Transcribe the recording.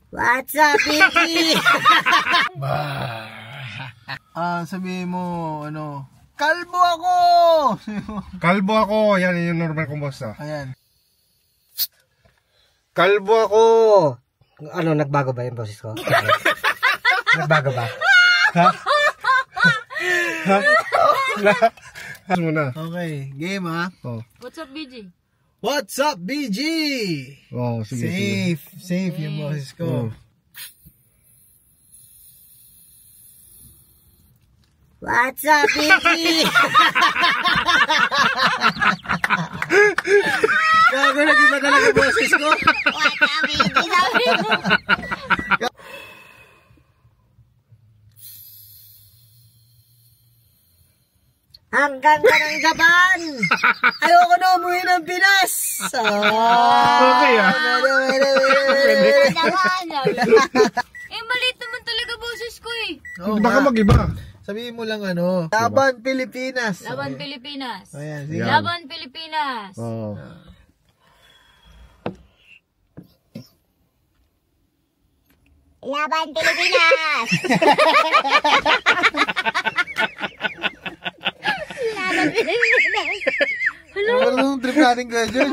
What's up, Vicky? Sabihin mo, ano, kalbo ako! Kalbo ako. Yan yung normal kong boss. Ayan. Kalbo ako! Ano, nagbago ba yung boses ko? Nagbago ba? Ha? Muna. Okay, game ha? Oh. What's up, BG? What's up, BG? Oh, sige. Safe yung boses ko. Oh. What's up, Vicky? Gago, nag-iba talaga boses ko. What's up, Vicky? Sabi mo. Ang ganda ng Japan! Ayoko na umuwi ng Pinas! Okay Maliit naman talaga boses ko eh. Oo Baka nga. mag-iba. Sabihin mo lang ano, Laban Pilipinas. Laban Pilipinas. Ayan, sige. Yan. Laban Pilipinas. Oh. Laban Pilipinas! Laban Pilipinas! Ano trip natin kayo dyan?